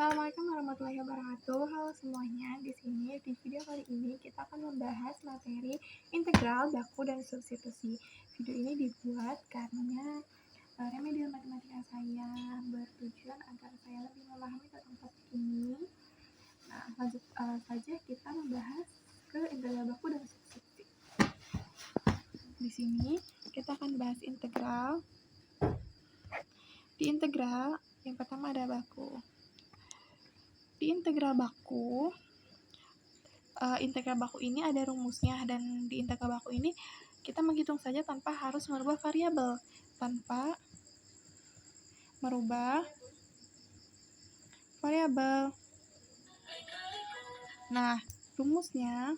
Assalamualaikum warahmatullahi wabarakatuh. Halo semuanya. Di video kali ini kita akan membahas materi integral, baku, dan substitusi. Video ini dibuat karena remedial matematika saya bertujuan agar saya lebih memahami tentang topik ini. Nah, lanjut saja kita membahas ke integral, baku, dan substitusi. Di sini kita akan bahas integral. Di integral yang pertama ada baku. Di integral baku ini ada rumusnya, dan di integral baku ini kita menghitung saja tanpa harus merubah variabel, Nah, rumusnya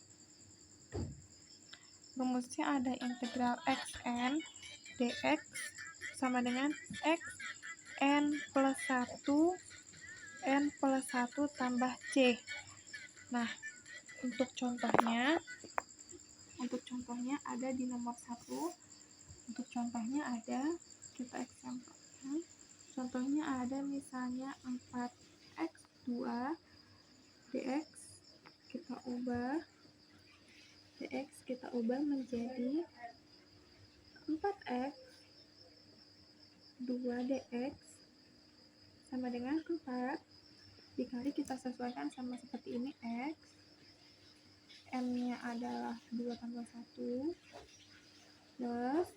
ada integral xn dx sama dengan xn plus 1 tambah c. Nah, untuk contohnya ada di nomor 1. Untuk contohnya ada, kita example. Contohnya ada misalnya 4x2 dx kita ubah menjadi 4x 2 dx sama dengan 4 dikali, kita sesuaikan sama seperti ini, x, n-nya adalah 2 tambah 1 plus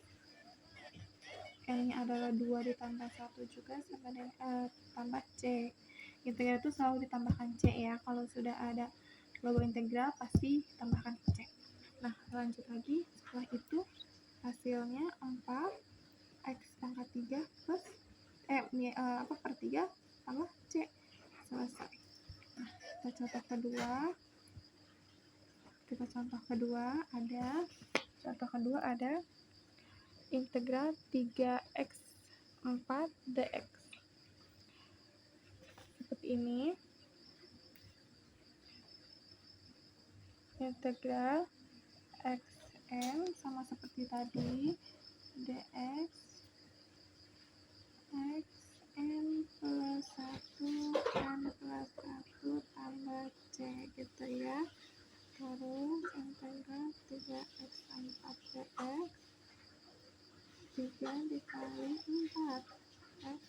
n-nya adalah 2 ditambah 1 juga sama dengan tambah c. Integral itu selalu ditambahkan c ya. Kalau sudah ada logo integral pasti tambahkan c. Nah, lanjut lagi. Setelah itu hasilnya 4 x pangkat 3 plus per 3 tambah c. Selesai. Nah, contoh kedua ada integral 3x4 dx. Seperti ini. Integral xn sama seperti tadi, dx xn plus 1 n plus 1 tambah c gitu ya. Terus integral 3x4 dx 3 dikali 4 x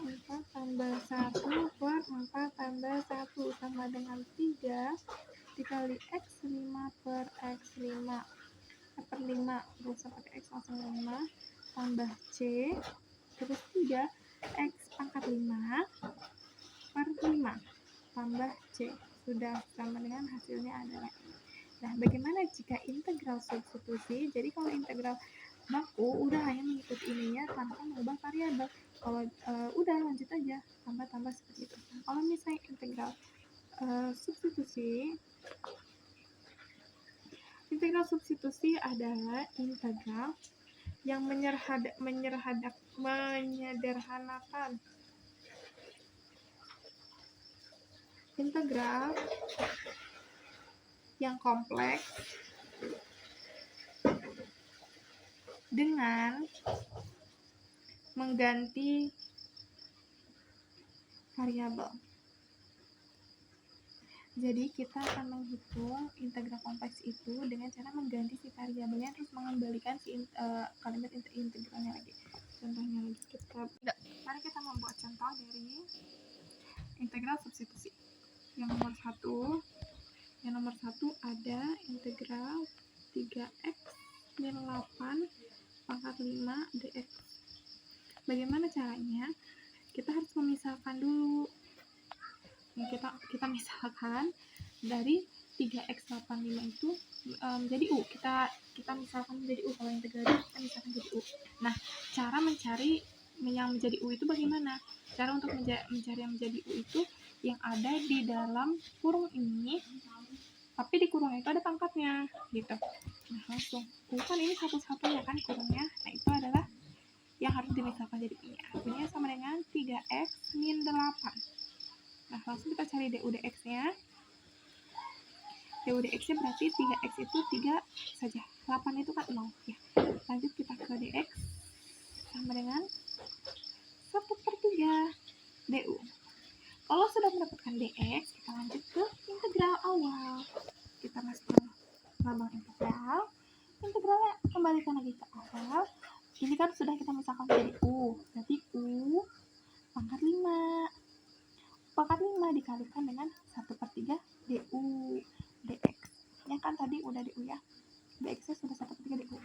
4 tambah 1 per 4 tambah 1 sama dengan 3 dikali x 5 per x 5 per 5, terus pakai x langsung 5 tambah c, terus 3 x pangkat 5 per 5 tambah c. Sudah, sama dengan hasilnya adalah ini. Nah, bagaimana jika integral substitusi? Jadi kalau integral baku udah hanya mengikuti ininya tanpa mengubah variabel. Kalau udah lanjut aja tambah seperti itu. Kalau misalnya integral substitusi adalah integral yang menyederhanakan integral yang kompleks dengan mengganti variabel. Jadi kita akan menghitung integral kompleks itu dengan cara mengganti si variabelnya, terus mengembalikan si kalimat integralnya lagi. Contohnya lagi mari kita membuat contoh dari integral substitusi. Yang nomor 1 ada integral 3x min 8 pangkat 5 dx. Bagaimana caranya? Kita harus memisahkan dulu. Kita misalkan dari 3x85 itu menjadi u. Kita misalkan menjadi u. Kalau integral itu kita misalkan jadi u. Nah, cara mencari yang menjadi u itu bagaimana? Cara untuk mencari yang menjadi u itu yang ada di dalam kurung ini, tapi di kurung itu ada pangkatnya gitu. Nah, langsung u kan ini satu-satunya kan kurungnya. Nah, itu adalah yang harus dimisahkan jadi u-nya. U-nya sama dengan 3x min 8. Nah, langsung kita cari du dx-nya. Du dx-nya berarti 3x itu 3 saja. 8 itu kan 0 ya. Lanjut kita ke dx sama dengan 1/3 du. Kalau sudah mendapatkan dx, kita lanjut ke integral awal. Kita masuk ke lambang integral. Integralnya kembalikan lagi ke awal. Ini kan sudah kita misalkan jadi u, berarti u pangkat 5. Pangkat 5 dikalikan dengan 1/3 du dx. Nya kan tadi udah du ya. Dx nya sudah 1/3 du.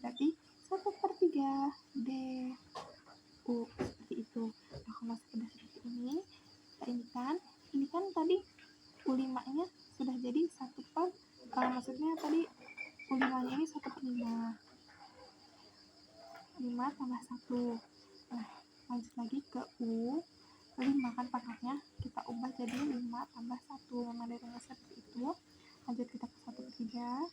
Berarti 1/3 du seperti itu. Nah, kalau sudah seperti ini, kita ini kan tadi u5 nya sudah jadi 1 per maksudnya tadi u5 nya ini 1/5. 5 tambah 1. Nah, lanjut lagi ke u 5 kan pangkatnya, kita ubah jadi 5 tambah 1. Memang dari rumus seperti itu. Lanjut kita ke 1/3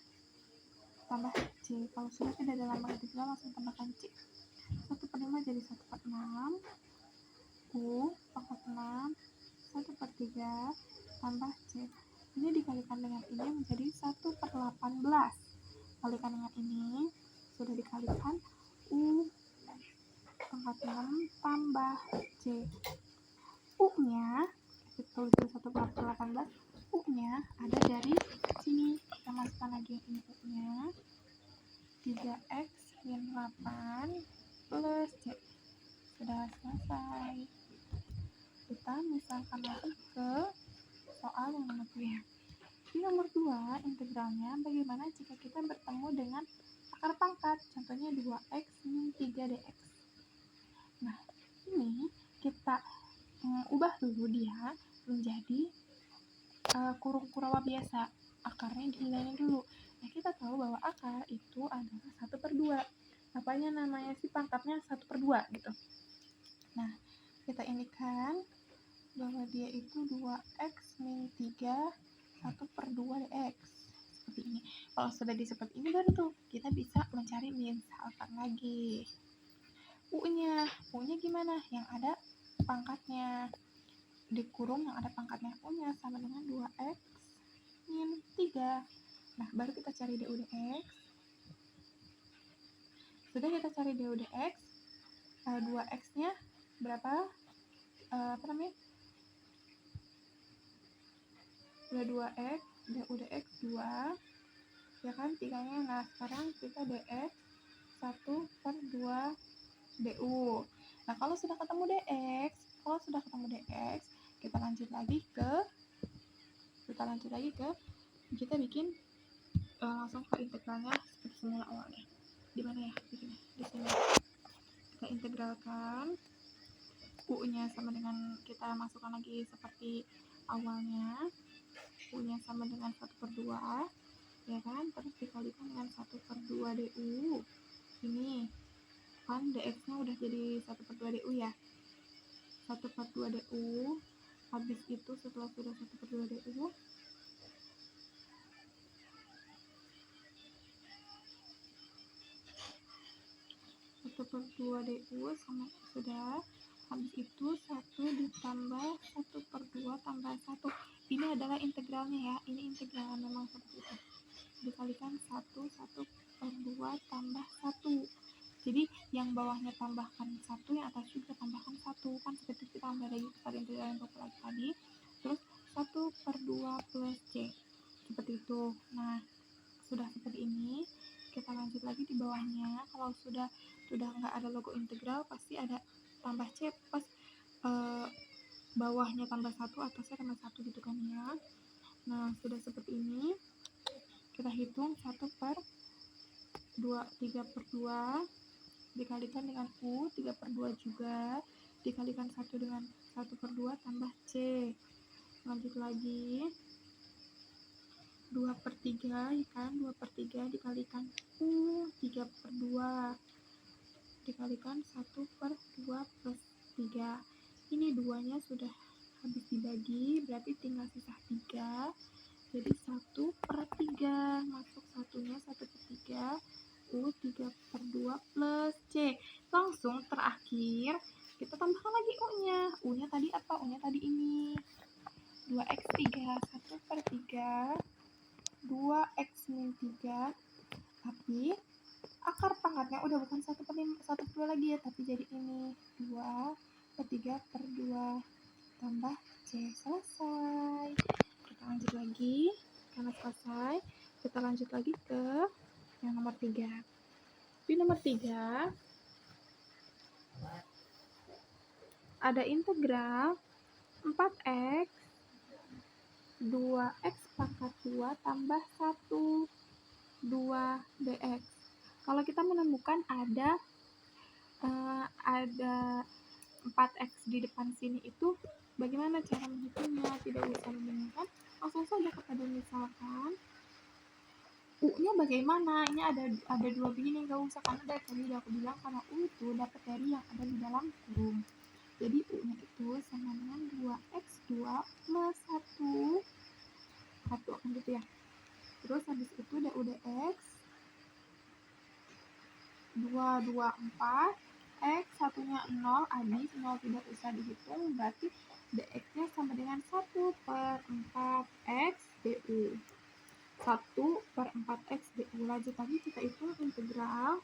tambah c. Kalau sudah tidak ada lambang integral, langsung tambahkan c. 1/5 jadi 1/6. U pangkat 6 1/3 tambah c. Ini dikalikan dengan ini menjadi 1/18. Kalikan dengan ini, sudah dikalikan u pangkat 6 tambah c. U-nya, kita tulis 1/18, U-nya ada dari sini. Kita masukkan lagi ini U-nya. 3x min 8 plus c. Sudah selesai. Kita misalkan lagi ke soal yang nomor 2. Di nomor 2, integralnya bagaimana jika kita bertemu dengan akar pangkat. Contohnya 2x min 3 dx. Nah, ini kita ubah dulu dia menjadi kurung kurawa biasa. Akarnya dihilangin dulu. Nah, kita tahu bahwa akar itu adalah 1/2. Apanya namanya sih, pangkatnya 1/2 gitu. Nah, kita indikan bahwa dia itu 2x min 3 1/2 dx. Seperti ini. Kalau sudah seperti ini baru tuh kita bisa mencari misalkan lagi. U-nya gimana? Yang ada pangkatnya. Dikurung yang ada pangkatnya, U-nya sama dengan 2x min 3. Nah, baru kita cari du dx. Sudah kita cari du dx, 2x nya berapa? Apa namanya? Udah 2x, du dx 2, ya kan, 3 nya. Nah, sekarang kita dx 1/2 du. Nah, kalau sudah ketemu dx, kita lanjut lagi ke kita bikin langsung ke integralnya seperti semula awalnya. Di mana ya bikinnya? Di sini. Kita integralkan, u-nya sama dengan, kita masukkan lagi seperti awalnya, u-nya sama dengan 1/2, ya kan, terus dikalikan dengan 1/2 du. Ini kan dx-nya udah jadi 1/2 du ya. 1/2 du. Habis itu setelah sudah 1/2 du, du sama sudah. Habis itu 1 ditambah 1/2 tambah 1. Ini adalah integralnya ya. Ini integral memang seperti itu. Dikalikan 1/2 tambah 1. Jadi yang bawahnya tambahkan 1, yang atas juga tambahkan 1. Kan seperti kita ambil lagi kepada integral yang lagi tadi. Terus 1/2 plus c. Seperti itu. Nah, sudah seperti ini. Kita lanjut lagi di bawahnya. Kalau sudah nggak ada logo integral, pasti ada tambah c pas bawahnya tambah 1, atasnya tambah 1 gitu kan ya. Nah, sudah seperti ini. Kita hitung 3/2 dikalikan dengan u 3/2 juga, dikalikan 1 dengan 1/2 tambah c. Lanjut lagi 2/3 ya kan, 2/3 dikalikan u 3/2 dikalikan 1/2 plus 3. Ini 2-nya sudah habis dibagi, berarti tinggal sisa 3. Jadi 1/3 masuk, satunya 1/3 u 3/2 plus c. Langsung terakhir kita tambahkan lagi u-nya. U-nya tadi apa? U-nya tadi ini 2x3 1/3 2x min 3, tapi akar pangkatnya udah bukan 1/2 lagi ya, tapi jadi ini 2/3/2 tambah C. Selesai. Kita lanjut lagi. Karena selesai, kita lanjut lagi ke yang nomor 3. Di nomor 3 ada integral 4x 2x pangkat 2 tambah 1 2 dx. Kalau kita menemukan ada 4x di depan sini, itu bagaimana cara menghitungnya? Tidak usah membingungkan, langsung saja kepada misalkan u-nya bagaimana. Ini ada 2 begini, nggak usah, karena dari tadi udah aku bilang karena u itu dapat dari yang ada di dalam kurung. Jadi u-nya itu sama dengan 2x2 plus 1 akan gitu ya. Terus habis itu udah dx 2, 4 x satunya 0, habis 0 tidak usah dihitung, berarti dx nya sama dengan 1/4x du. 1/4x du. Lanjut lagi kita hitung integral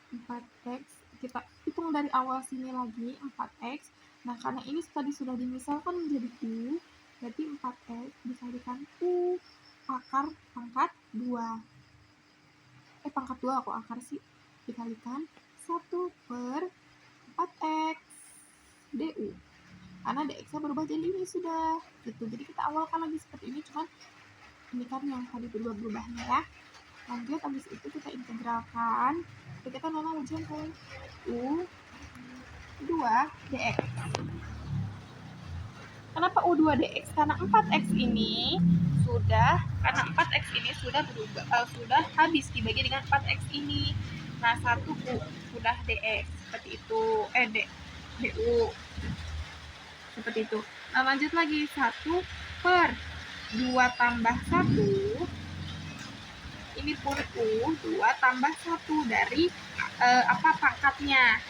4x, kita hitung dari awal sini lagi 4x. Nah, karena ini tadi sudah dimisalkan menjadi u, berarti 4x dikalikan u akar pangkat 2. Pangkat 2 kok akar sih, dikalikan 1/4x du. Karena dx-nya berubah jadi ini sudah gitu. Jadi kita awalkan lagi seperti ini, cuman ini kan yang tadi berubah-berubahnya ya. Lanjut, habis itu kita integralkan. Kita memang ujian ke u2 dx. Kenapa u2 dx? Karena 4x ini sudah berubah, sudah habis dibagi dengan 4x ini. Nah, 1 sudah dx seperti itu, du seperti itu. Nah, lanjut lagi 1/2 tambah 1. Ini pun u2 tambah 1 dari pangkatnya.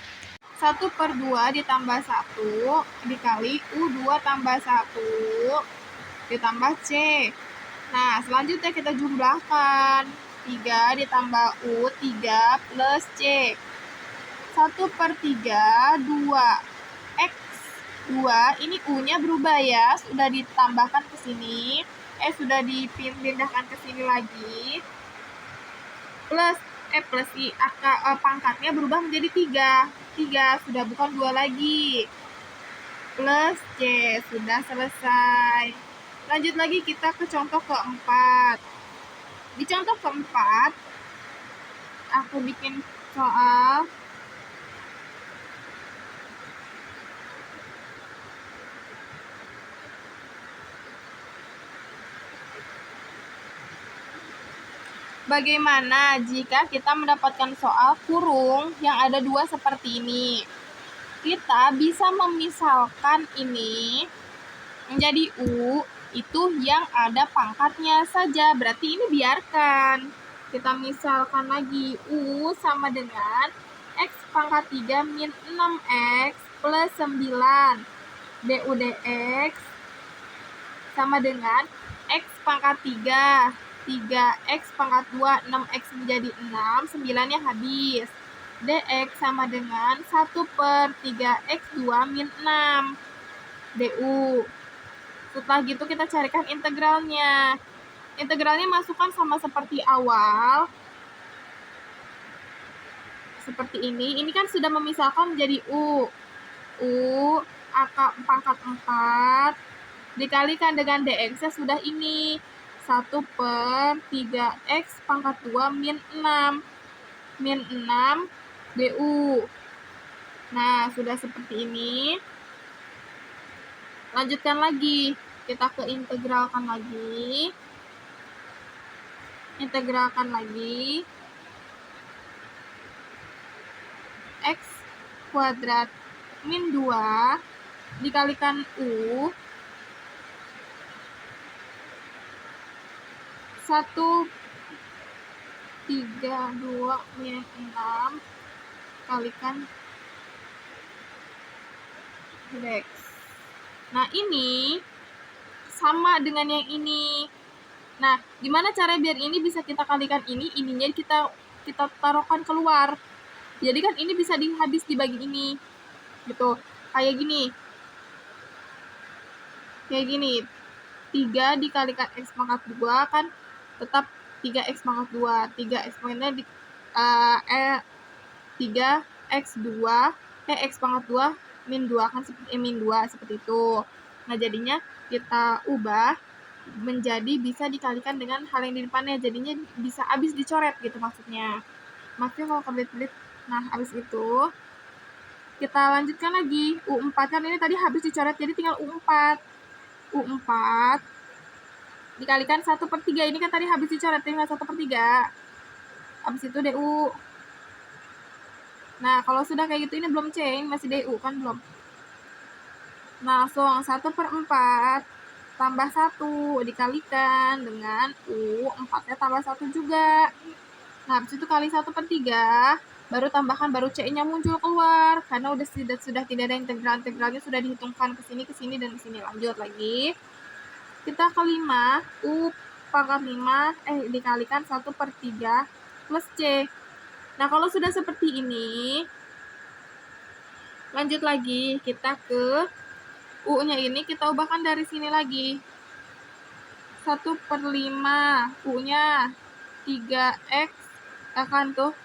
1/2 ditambah 1 dikali u2 tambah 1 ditambah c. Nah, selanjutnya kita jumlahkan. 3 ditambah u, 3 plus c. 1/3 2x 2. Ini u-nya berubah ya, sudah ditambahkan ke sini. Sudah dipindahkan ke sini lagi. Plus pangkatnya berubah menjadi 3 sudah bukan 2 lagi. Plus c, sudah selesai. Lanjut lagi kita ke contoh keempat. Di contoh keempat aku bikin soal bagaimana jika kita mendapatkan soal kurung yang ada 2 seperti ini. Kita bisa memisalkan ini menjadi u, itu yang ada pangkatnya saja. Berarti ini biarkan. Kita misalkan lagi u sama dengan x pangkat 3 min 6x plus 9. du dx sama dengan x pangkat 3. 3x pangkat 2, 6x menjadi 6, 9-nya habis. Dx sama dengan 1/3x2 min 6 du. Setelah gitu kita carikan integralnya. Integralnya masukkan sama seperti awal. Seperti ini. Ini kan sudah memisahkan menjadi u. U pangkat 4 dikalikan dengan dx-nya sudah ini. 1/3x pangkat 2 min 6. Min 6 du. Nah, sudah seperti ini. Lanjutkan lagi. Kita ke integralkan lagi. X kuadrat min 2 dikalikan u 1/32 min 6 kalikan dx. Nah, ini sama dengan yang ini. Nah, gimana cara biar ini bisa kita kalikan ininya kita taruhkan keluar. Jadi kan ini bisa habis dibagi ini. gitu. Kayak gini. 3 dikalikan X pangkat 2 kan tetap 3X pangkat 2. 3X pangkatnya 3X2 X pangkat 2 min 2 kan min 2 seperti itu. Nah, jadinya kita ubah menjadi bisa dikalikan dengan hal yang di depannya, jadinya bisa habis dicoret gitu maksudnya. Maksudnya kalau kebelit-belit. Nah, habis itu kita lanjutkan lagi. U4 kan ini tadi habis dicoret, jadi tinggal U4. U4 dikalikan 1/3. Ini kan tadi habis dicoret, tinggal 1/3. Habis itu DU. Nah, kalau sudah kayak gitu, ini belum C, ini masih DU kan belum. Nah, langsung 1/4 tambah 1 dikalikan dengan U, 4-nya tambah 1 juga. Nah, habis itu kali 1/3, baru tambahkan, baru C-nya muncul keluar. Karena sudah tidak ada integral-integralnya, sudah dihitungkan ke sini, dan ke sini. Lanjut lagi. Kita ke 5, U pangkat 5, dikalikan 1/3 plus C. Nah, kalau sudah seperti ini, lanjut lagi, kita ke U-nya ini kita ubahkan dari sini lagi. 1/5, U-nya 3X, akan tuh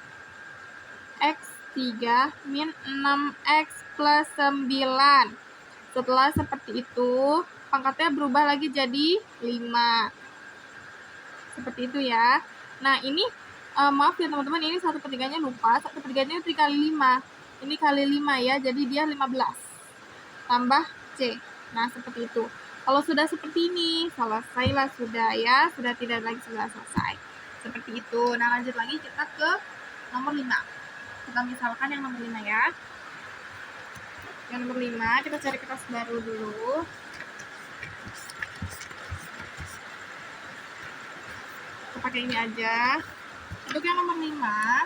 X3 min 6X plus 9. Setelah seperti itu, pangkatnya berubah lagi jadi 5. Seperti itu ya. Nah, ini maaf ya teman-teman, ini 1/3-nya lupa. 1/3-nya itu dikali 5. Ini kali 5 ya, jadi dia 15. Tambah C. Nah, seperti itu. Kalau sudah seperti ini, selesailah sudah ya. Sudah tidak lagi, sudah selesai. Seperti itu. Nah, lanjut lagi kita ke nomor 5. Kita misalkan yang nomor 5 ya. Yang nomor 5, kita cari kertas baru dulu. Kita pakai ini aja. Untuk yang nomor 5,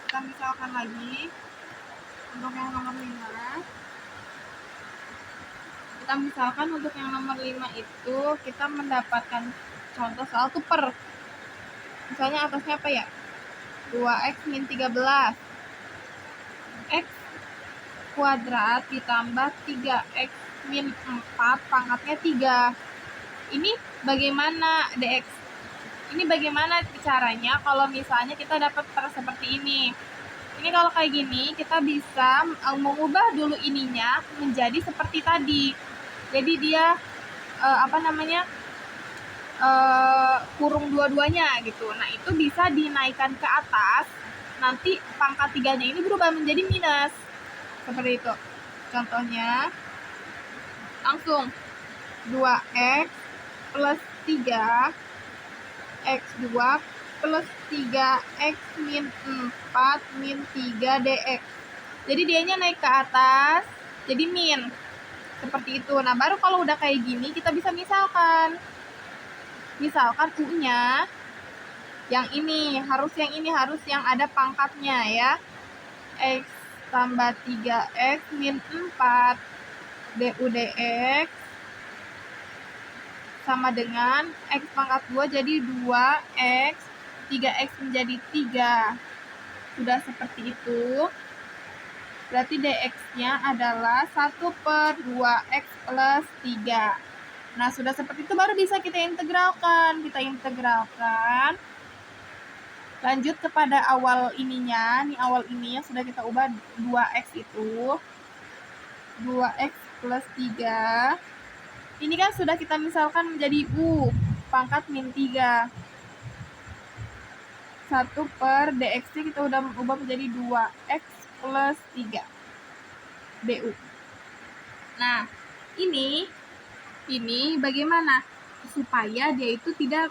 kita misalkan lagi. Untuk yang nomor 5, kita misalkan untuk yang nomor 5 itu kita mendapatkan contoh soal tuper. Misalnya atasnya apa ya? 2X min 13. X kuadrat ditambah 3X min 4 pangkatnya 3. Ini bagaimana DX? Ini bagaimana caranya kalau misalnya kita dapat seperti ini? Ini kalau kayak gini, kita bisa mengubah dulu ininya menjadi seperti tadi. Jadi dia kurung dua-duanya gitu. Nah, itu bisa dinaikkan ke atas. Nanti pangkat 3-nya ini berubah menjadi minus. Seperti itu. Contohnya, langsung 2X plus 3 X2 plus 3X min 4 min 3 DX. Jadi dianya naik ke atas, jadi min. Seperti itu. Nah, baru kalau udah kayak gini, kita bisa misalkan U-nya yang ini harus yang ada pangkatnya ya. X tambah 3X min 4 DU DX sama dengan X pangkat 2 jadi 2X, 3X menjadi 3. Sudah seperti itu. Berarti DX-nya adalah 1/2X plus 3. Nah, sudah seperti itu baru bisa kita integralkan. Lanjut kepada awal ininya. Nih awal ininya sudah kita ubah 2X itu. 2X plus 3. Ini kan sudah kita misalkan menjadi U pangkat min 3. 1/dx-nya kita udah ubah menjadi 2X plus 3 DU. Nah, ini bagaimana supaya dia itu tidak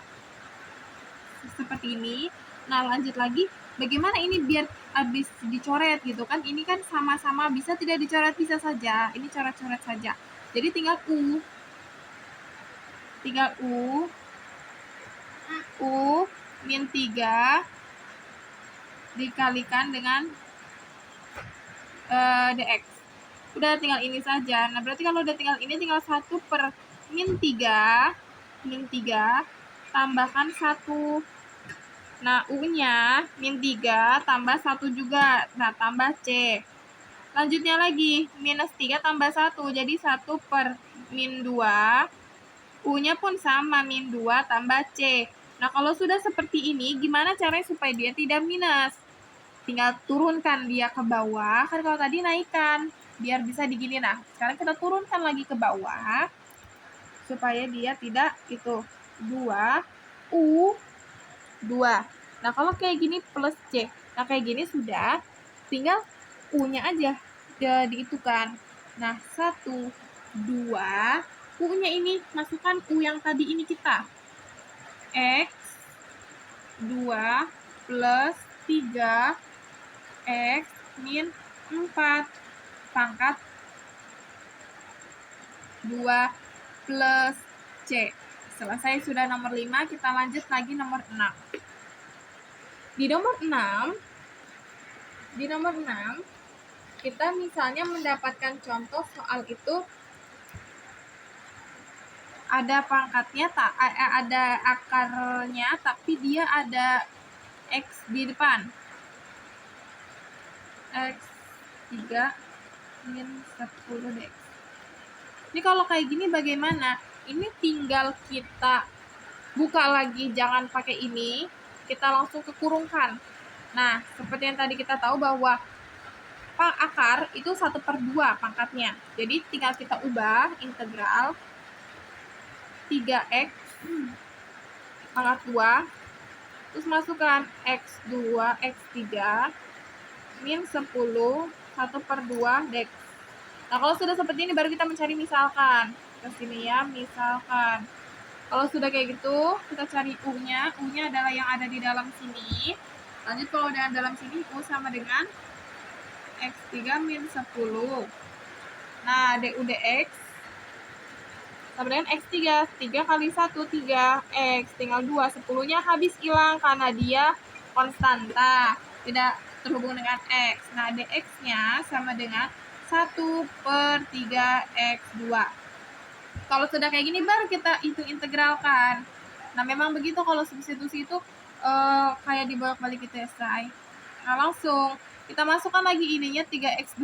seperti ini. Nah, lanjut lagi, bagaimana ini biar habis dicoret gitu kan. Ini kan sama-sama bisa tidak dicoret, bisa saja. Ini coret-coret saja. Jadi tinggal U min 3 dikalikan dengan DX. Udah tinggal ini saja. Nah, berarti kalau udah tinggal ini, tinggal 1/min 3 tambahkan 1. Nah, U-nya min 3 tambah 1 juga. Nah, tambah C. Lanjutnya lagi, minus 3 tambah 1, jadi 1 per min 2. U-nya pun sama, min 2 tambah C. Nah, kalau sudah seperti ini, gimana caranya supaya dia tidak minus? Tinggal turunkan dia ke bawah, kan kalau tadi naikkan, biar bisa digini. Nah, sekarang kita turunkan lagi ke bawah, supaya dia tidak itu, 2, U, 2. Nah, kalau kayak gini plus C. Nah, kayak gini sudah, tinggal U-nya aja diitukan. Nah, 1, 2, U-nya ini masukkan U yang tadi ini kita. X 2 plus 3 X min 4 pangkat 2 plus C. Selesai sudah nomor 5, kita lanjut lagi nomor 6. Di nomor 6 kita misalnya mendapatkan contoh soal itu ada pangkatnya, ada akarnya, tapi dia ada X di depan. X 3 min 10 dx. Ini kalau kayak gini bagaimana? Ini tinggal kita buka lagi, jangan pakai ini, kita langsung kekurungkan. Nah, seperti yang tadi kita tahu bahwa akar itu 1/2 pangkatnya. Jadi tinggal kita ubah integral 3x pangkat 2, terus masukkan x2, x3 min 10 1/2 dx. Nah, kalau sudah seperti ini baru kita mencari misalkan. Ke sini ya, misalkan. Kalau sudah kayak gitu, kita cari U-nya. U-nya adalah yang ada di dalam sini. Lanjut, kalau udah dalam sini, U sama dengan X3 min 10. Nah, DU dx sama dengan X3. 3 kali 1, 3X. Tinggal 2. 10-nya habis hilang karena dia konstanta. Tidak terhubung dengan X. Nah, dx-nya sama dengan 1/3x2. Kalau sudah kayak gini baru kita itu integralkan. Nah, memang begitu kalau substitusi itu kayak dibolak-balik gitu ya, say. Nah, langsung kita masukkan lagi ininya 3x2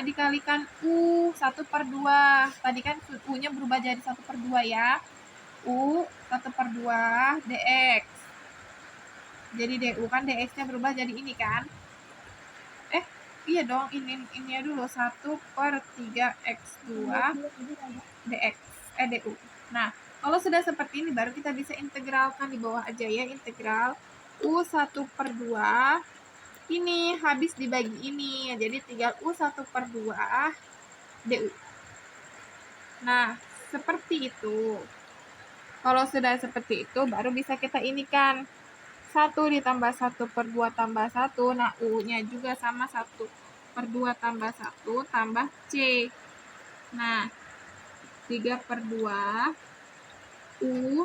dikalikan U 1/2. Tadi kan U-nya berubah jadi 1/2 ya. U 1/2 dx. Jadi DU kan dx-nya berubah jadi ini kan. Iya dong, ini dulu 1/3x2 dx, du. Nah, kalau sudah seperti ini baru kita bisa integralkan di bawah aja ya, integral U 1/2 ini habis dibagi ini, jadi tinggal U 1/2 du. Nah, seperti itu. Kalau sudah seperti itu baru bisa kita ini kan 1 ditambah 1/2 tambah 1. Nah, U-nya juga sama 1/2 tambah 1 tambah C. Nah, 3/2 U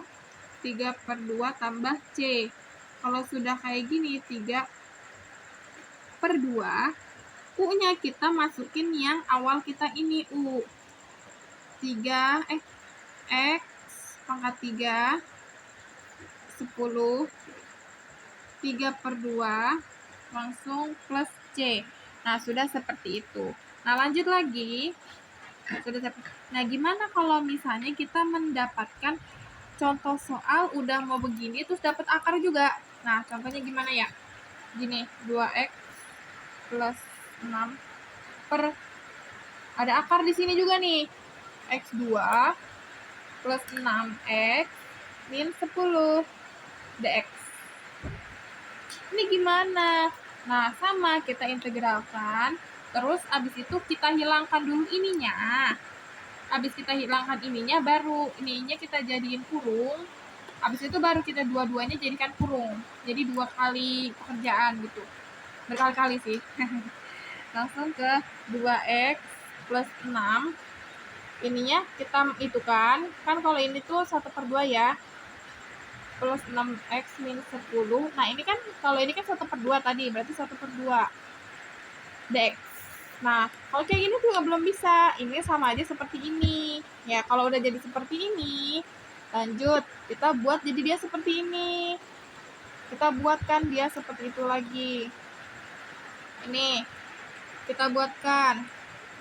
3/2 tambah C. Kalau sudah kayak gini 3/2, U-nya kita masukin yang awal kita ini U. 3 X pangkat 3 10 3/2 langsung plus C. Nah, sudah seperti itu. Nah, lanjut lagi. Nah, gimana kalau misalnya kita mendapatkan contoh soal udah mau begini terus dapat akar juga. Nah, contohnya gimana ya? Gini, 2x plus 6 per ada akar di sini juga nih. X2 plus 6x min 10 dx. Ini gimana? Nah, sama kita integralkan, terus abis itu kita hilangkan dulu ininya. Abis kita hilangkan ininya, baru ininya kita jadiin kurung. Abis itu baru kita dua-duanya jadikan kurung. Jadi 2 kali pekerjaan gitu. Berkali-kali sih. Langsung ke 2x plus 6. Ininya kita itu kan kalau ini tuh 1/2 ya. Plus 6x min 10. Nah, ini kan kalau ini kan 1/2 tadi, berarti 1/2 dx. Nah, kalau kayak gini juga belum bisa. Ini sama aja seperti ini. Ya, kalau udah jadi seperti ini, lanjut kita buat jadi dia seperti ini. Kita buatkan dia seperti itu lagi. Ini kita buatkan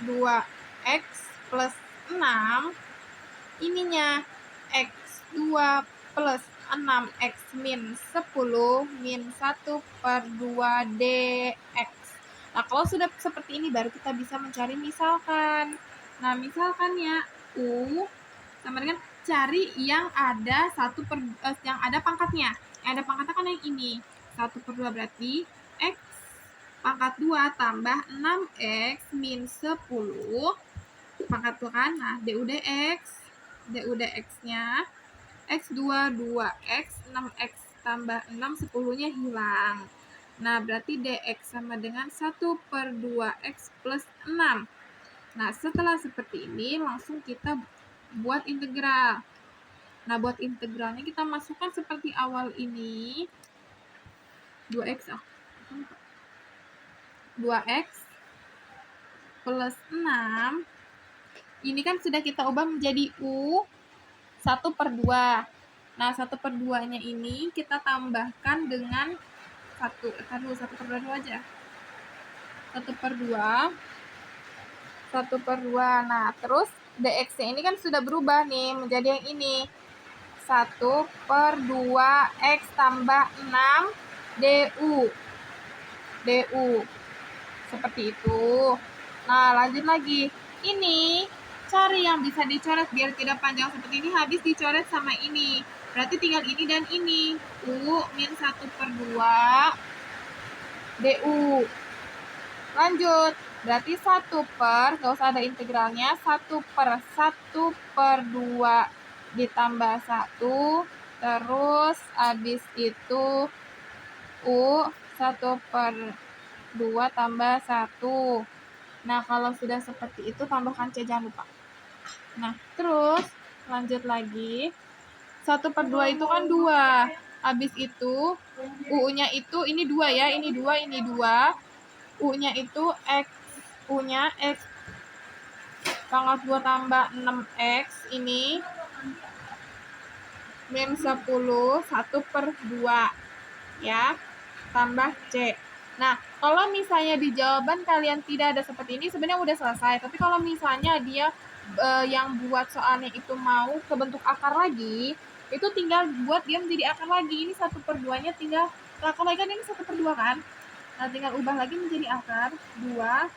2x plus 6, ininya x2 plus 6x min 10 min 1 per 2 dx. Nah, kalau sudah seperti ini baru kita bisa mencari misalkan. Nah, misalkannya U sama dengan cari yang ada yang ada pangkatnya. Yang ada pangkatnya kan yang ini. 1/2 berarti x pangkat 2 tambah 6x min 10 pangkat 2 kan. Nah, du dx-nya x2 2x 6x tambah 6 10-nya hilang. Nah, berarti dx sama dengan 1/2x plus 6. Nah, setelah seperti ini langsung kita buat integral. Nah, buat integralnya kita masukkan seperti awal ini. 2x 2x plus 6. Ini kan sudah kita ubah menjadi U 1/2. Nah, 1/2-nya ini kita tambahkan dengan 1/2 aja. 1/2. 1/2. Nah, terus dx-nya ini kan sudah berubah nih menjadi yang ini. 1/2x tambah 6 du. Seperti itu. Nah, lanjut lagi. Ini cari yang bisa dicoret biar tidak panjang seperti ini, habis dicoret sama ini. Berarti tinggal ini dan ini. U min 1/2 du. Lanjut. Berarti 1/, gak usah ada integralnya, 1/1/2 ditambah 1, terus habis itu U 1/2 tambah 1. Nah, kalau sudah seperti itu tambahkan C, jangan lupa. Nah, terus lanjut lagi. 1/2 itu kan 2. Habis itu U-nya itu ini 2 ya, ini 2, ini 2. U-nya itu X. U-nya X pangkat 2 tambah 6X ini min 10 1/2 ya, tambah C. Nah, kalau misalnya di jawaban kalian tidak ada seperti ini, sebenarnya udah selesai. Tapi kalau misalnya dia yang buat soalnya itu mau ke bentuk akar lagi, itu tinggal buat dia menjadi akar lagi. Ini 1/2-nya tinggal akar lagi kan, ini 1/2 kan. Nah, tinggal ubah lagi menjadi akar 2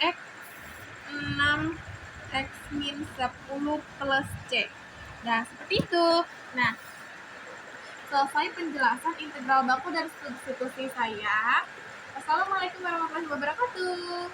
X 6 X min 10 plus C. Nah, seperti itu. Nah, selesai penjelasan integral baku dan substitusi saya. Wassalamualaikum warahmatullahi wabarakatuh.